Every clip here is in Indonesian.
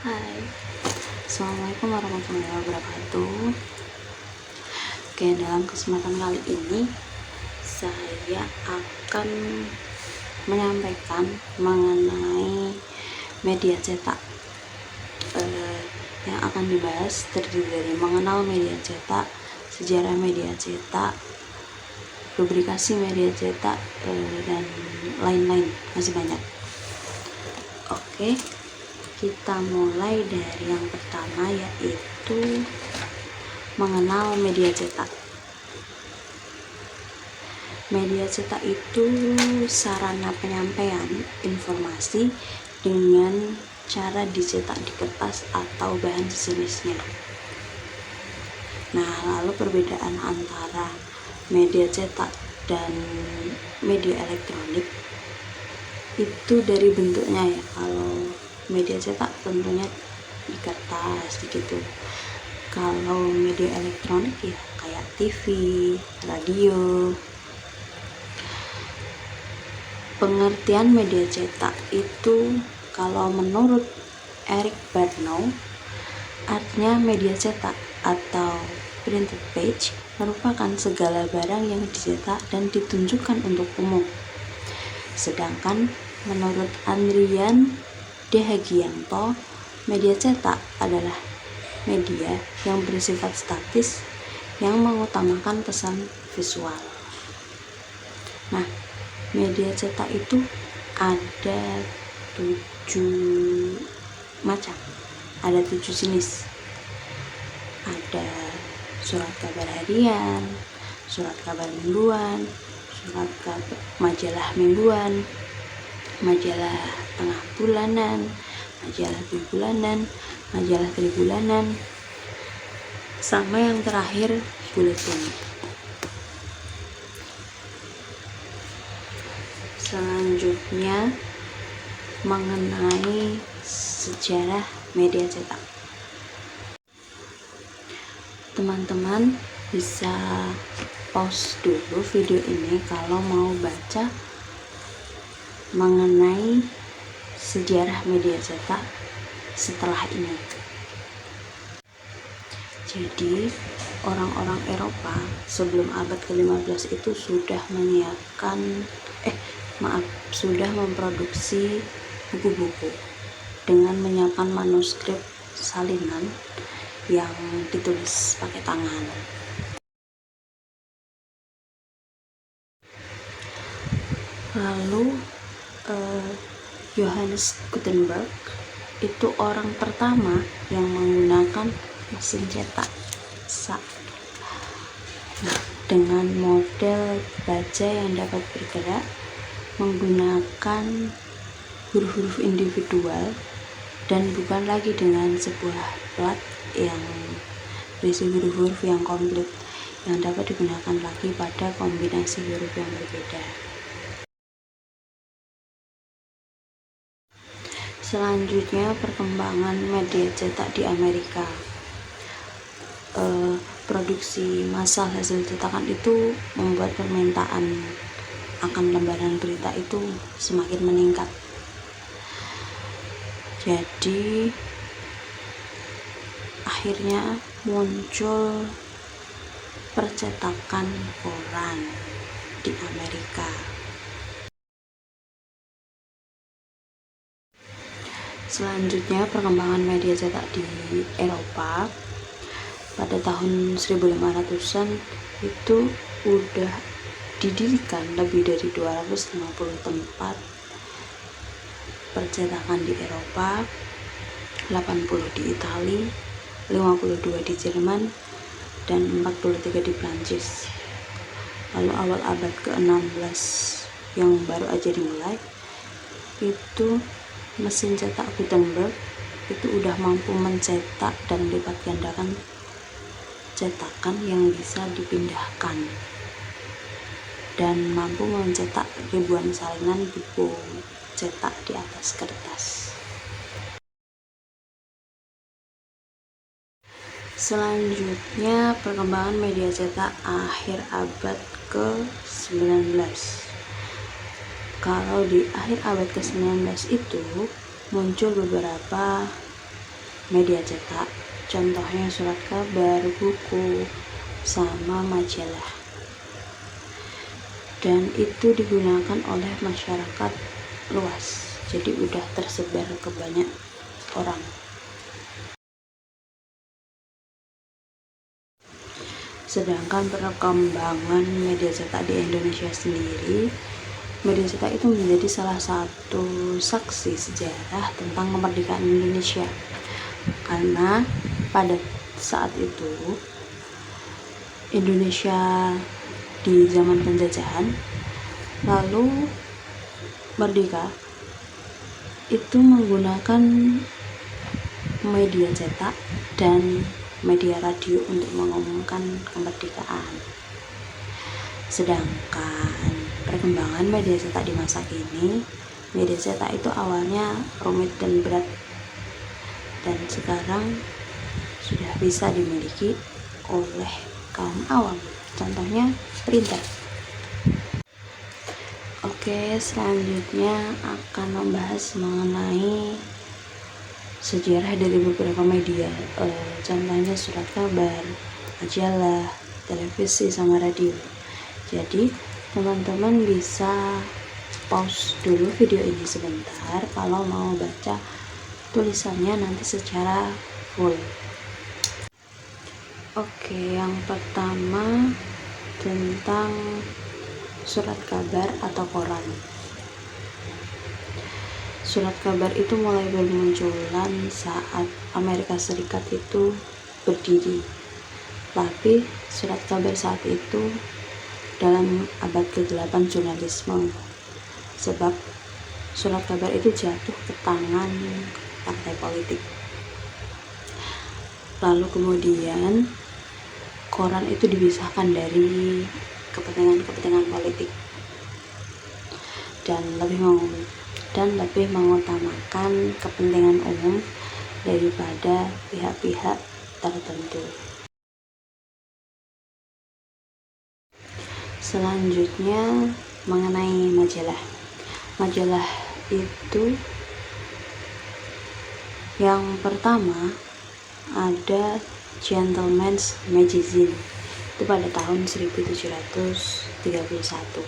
Hai, Assalamualaikum warahmatullahi wabarakatuh. Oke, dalam kesempatan kali ini saya akan menyampaikan mengenai media cetak. Yang akan dibahas terdiri dari mengenal media cetak, sejarah media cetak, publikasi media cetak, dan lain-lain, masih banyak. Oke, kita mulai dari yang pertama, yaitu mengenal media cetak. Media cetak itu sarana penyampaian informasi dengan cara dicetak di kertas atau bahan sejenisnya. Nah, lalu perbedaan antara media cetak dan media elektronik itu dari bentuknya ya. Kalau media cetak tentunya di kertas gitu. Kalau media elektronik ya kayak TV, radio. Pengertian media cetak itu kalau menurut Eric Barnow, artinya media cetak atau printed page merupakan segala barang yang dicetak dan ditunjukkan untuk umum. Sedangkan menurut Andrian Dehagianto, media cetak adalah media yang bersifat statis yang mengutamakan pesan visual. Nah, media cetak itu ada 7 macam, ada 7 jenis. Ada surat kabar harian, surat kabar mingguan, surat kabar majalah mingguan, majalah tengah bulanan, majalah bulanan, majalah tribulanan, sama yang terakhir buletin. Selanjutnya mengenai sejarah media cetak. Teman-teman bisa pause dulu video ini kalau mau baca mengenai sejarah media cetak setelah ini. Jadi, orang-orang Eropa sebelum abad ke-15 itu sudah sudah memproduksi buku-buku dengan menyiapkan manuskrip salinan yang ditulis pakai tangan. Lalu Johannes Gutenberg itu orang pertama yang menggunakan mesin cetak dengan model baja yang dapat bergerak menggunakan huruf-huruf individual dan bukan lagi dengan sebuah plat yang berisi huruf-huruf yang komplit yang dapat digunakan lagi pada kombinasi huruf yang berbeda. Selanjutnya, perkembangan media cetak di Amerika. Produksi massal hasil cetakan itu membuat permintaan akan lembaran berita itu semakin meningkat. Jadi akhirnya muncul percetakan koran di Amerika. Selanjutnya, perkembangan media cetak di Eropa. Pada tahun 1500-an itu udah didirikan lebih dari 250 tempat percetakan di Eropa, 80 di Italia, 52 di Jerman, dan 43 di Prancis. Lalu awal abad ke-16 yang baru aja dimulai, itu mesin cetak Gutenberg itu udah mampu mencetak dan lipat gandakan cetakan yang bisa dipindahkan dan mampu mencetak ribuan salinan buku cetak di atas kertas. Selanjutnya, perkembangan media cetak akhir abad ke-19. Kalau di akhir abad ke-19 itu muncul beberapa media cetak, contohnya surat kabar, buku, sama majalah. Dan itu digunakan oleh masyarakat luas, jadi udah tersebar ke banyak orang. Sedangkan perkembangan media cetak di Indonesia sendiri, media cetak itu menjadi salah satu saksi sejarah tentang kemerdekaan Indonesia, karena pada saat itu Indonesia di zaman penjajahan, lalu merdeka itu menggunakan media cetak dan media radio untuk mengumumkan kemerdekaan. Sedangkan perkembangan media cetak di masa kini, media cetak itu awalnya rumit dan berat, dan sekarang sudah bisa dimiliki oleh kaum awam, contohnya printer. Oke, selanjutnya akan membahas mengenai sejarah dari beberapa media, contohnya surat kabar, majalah, televisi, sama radio. Jadi teman-teman bisa pause dulu video ini sebentar kalau mau baca tulisannya nanti secara full. Oke, yang pertama tentang surat kabar atau koran. Surat kabar itu mulai bermunculan saat Amerika Serikat itu berdiri. Tapi surat kabar saat itu dalam abad ke-8 jurnalisme, sebab surat kabar itu jatuh ke tangan partai politik. Lalu kemudian koran itu dipisahkan dari kepentingan politik dan lebih mengutamakan kepentingan umum daripada pihak-pihak tertentu. Selanjutnya mengenai majalah. Majalah itu yang pertama ada Gentleman's Magazine, itu pada tahun 1731.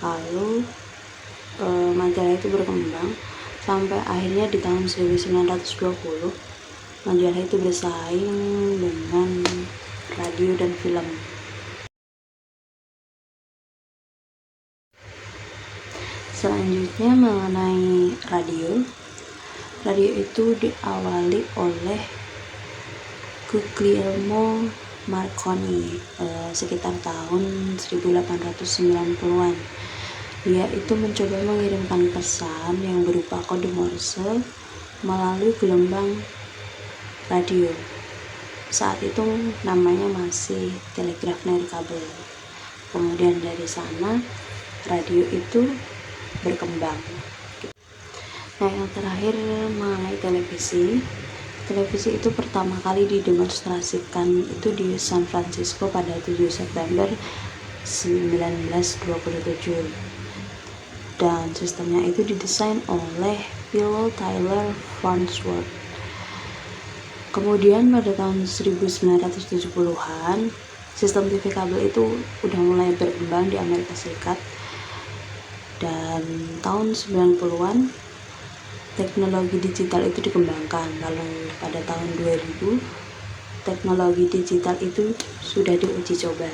Lalu majalah itu berkembang sampai akhirnya di tahun 1920 majalah itu bersaing dengan radio dan film. Selanjutnya mengenai radio. Radio itu diawali oleh Guglielmo Marconi sekitar tahun 1890-an. Dia itu mencoba mengirimkan pesan yang berupa kode Morse melalui gelombang radio. Saat itu namanya masih telegraf nirkabel. Kemudian dari sana radio itu berkembang. Nah, yang terakhir mengenai televisi. Televisi itu pertama kali didemonstrasikan itu di San Francisco pada 7 September 1927. Dan sistemnya itu didesain oleh Philo Tyler Farnsworth. Kemudian pada tahun 1970-an, sistem TV kabel itu udah mulai berkembang di Amerika Serikat. Dan tahun 90-an, teknologi digital itu dikembangkan. Lalu pada tahun 2000, teknologi digital itu sudah diuji coba.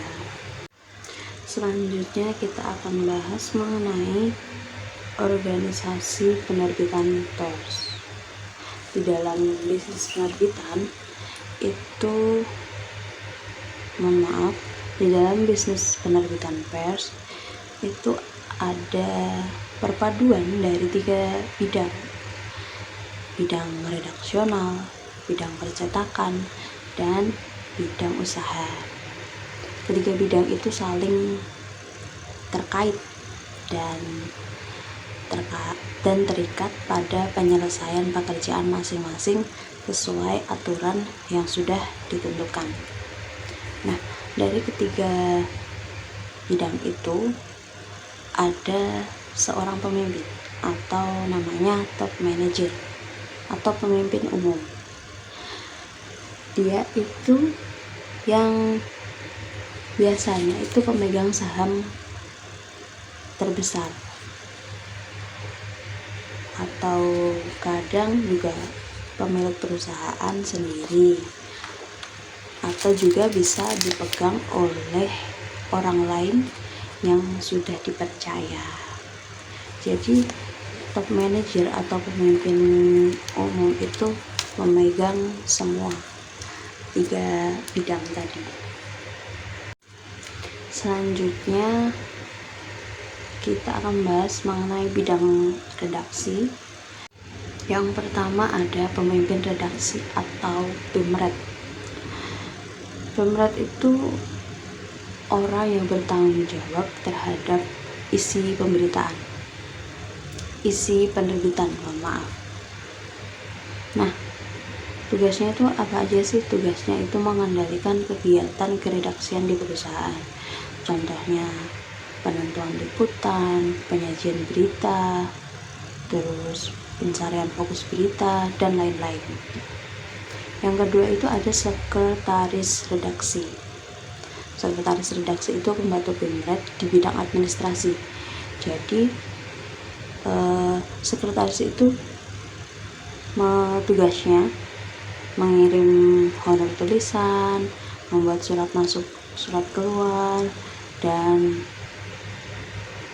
Selanjutnya kita akan bahas mengenai organisasi penerbitan pers. Di dalam bisnis penerbitan itu, di dalam bisnis penerbitan pers itu ada perpaduan dari 3 bidang. Bidang redaksional, bidang percetakan, dan bidang usaha. Ketiga bidang itu saling terkait dan terikat pada penyelesaian pekerjaan masing-masing sesuai aturan yang sudah ditentukan. Nah, dari ketiga bidang itu ada seorang pemimpin atau namanya top manager atau pemimpin umum. Dia itu yang biasanya itu pemegang saham terbesar, atau kadang juga pemilik perusahaan sendiri, atau juga bisa dipegang oleh orang lain yang sudah dipercaya. Jadi top manager atau pemimpin umum itu memegang semua 3 bidang tadi. Selanjutnya kita akan bahas mengenai bidang redaksi. Yang pertama ada pemimpin redaksi atau pemret. Pemret itu orang yang bertanggung jawab terhadap isi pemberitaan, isi penerbitan, Nah, tugasnya itu apa aja sih? Tugasnya itu mengendalikan kegiatan keredaksian di perusahaan. Contohnya penentuan liputan, penyajian berita, terus pencarian fokus berita, dan lain-lain. Yang kedua itu ada sekretaris redaksi. Sekretaris redaksi itu pembantu pemret di bidang administrasi. Jadi sekretaris itu tugasnya mengirim honor tulisan, membuat surat masuk, surat keluar, dan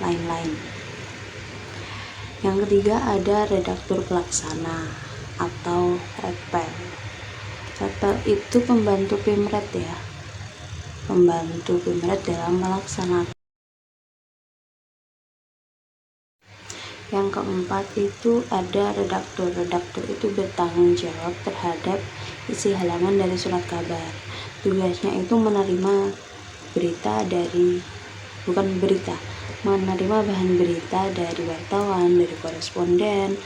lain-lain. Yang ketiga ada redaktur pelaksana atau redpel. Redpel itu pembantu pemret ya, pembantu pemret dalam melaksanakan. Yang keempat itu ada redaktur. Redaktur itu bertanggung jawab terhadap isi halaman dari surat kabar. Tugasnya itu menerima berita dari, menerima bahan berita dari wartawan, dari koresponden,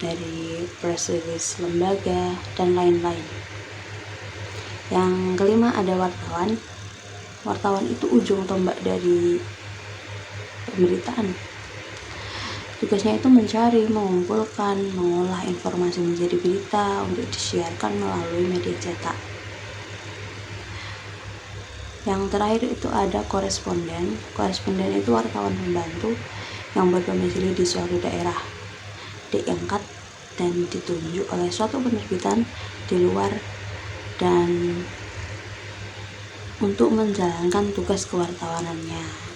dari press release lembaga, dan lain-lain. Yang kelima ada wartawan. Wartawan itu ujung tombak dari pemberitaan. Tugasnya itu mencari, mengumpulkan, mengolah informasi menjadi berita untuk disiarkan melalui media cetak. Yang terakhir itu ada koresponden. Koresponden itu wartawan pembantu yang berdomisili di suatu daerah, diangkat dan ditunjuk oleh suatu penerbitan di luar dan untuk menjalankan tugas kewartawanannya.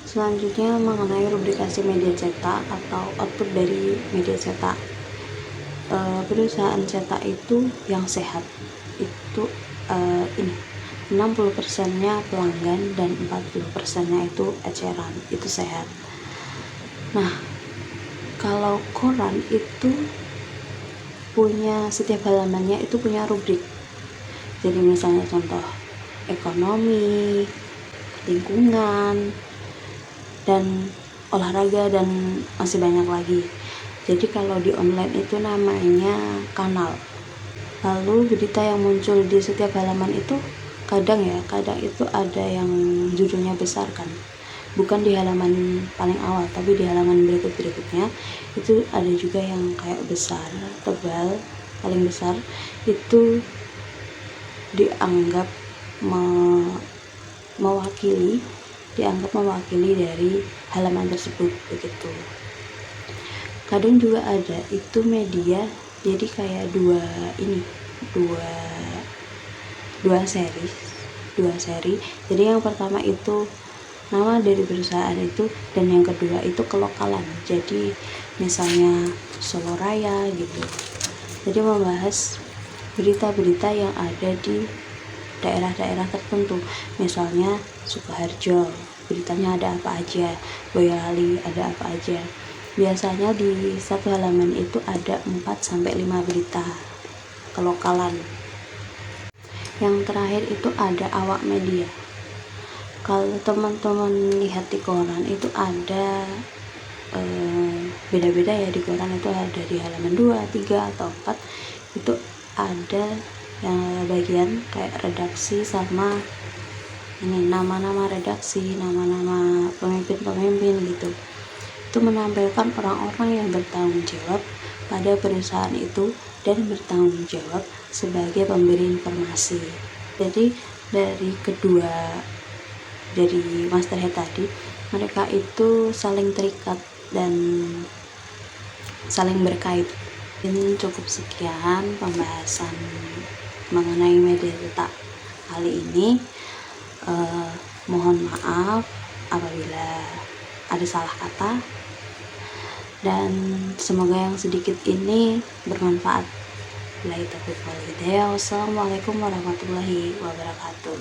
Selanjutnya mengenai rubrikasi media cetak atau output dari media cetak. Perusahaan cetak itu yang sehat itu 60%-nya pelanggan dan 40%-nya itu eceran, itu sehat. Nah, kalau koran itu punya, setiap halamannya itu punya rubrik. Jadi misalnya contoh ekonomi, lingkungan, dan olahraga, dan masih banyak lagi. Jadi kalau di online itu namanya kanal. Lalu berita yang muncul di setiap halaman itu kadang itu ada yang judulnya besar kan, bukan di halaman paling awal tapi di halaman berikutnya itu ada juga yang kayak besar, tebal, paling besar itu dianggap mewakili dari halaman tersebut, begitu. Kadang juga ada itu media jadi kayak dua seri. Jadi yang pertama itu nama dari perusahaan itu, dan yang kedua itu kelokalan. Jadi misalnya Solo Raya gitu. Jadi membahas berita-berita yang ada di daerah-daerah tertentu. Misalnya Sukoharjo, beritanya ada apa aja, Boyolali ada apa aja. Biasanya di satu halaman itu ada 4-5 berita kelokalan. Yang terakhir itu ada awak media. Kalau teman-teman lihat di koran itu ada beda-beda ya, di koran itu ada di halaman 2, 3, atau 4 itu ada yang bagian kayak redaksi sama ini nama-nama redaksi, nama-nama pemimpin-pemimpin gitu. Itu menampilkan orang-orang yang bertanggung jawab pada perusahaan itu dan bertanggung jawab sebagai pemberi informasi. Jadi dari masterhead tadi, mereka itu saling terikat dan saling berkait. Ini cukup sekian pembahasan mengenai media cetak kali ini. Mohon maaf apabila ada salah kata, dan semoga yang sedikit ini bermanfaat. Wassalamualaikum warahmatullahi wabarakatuh.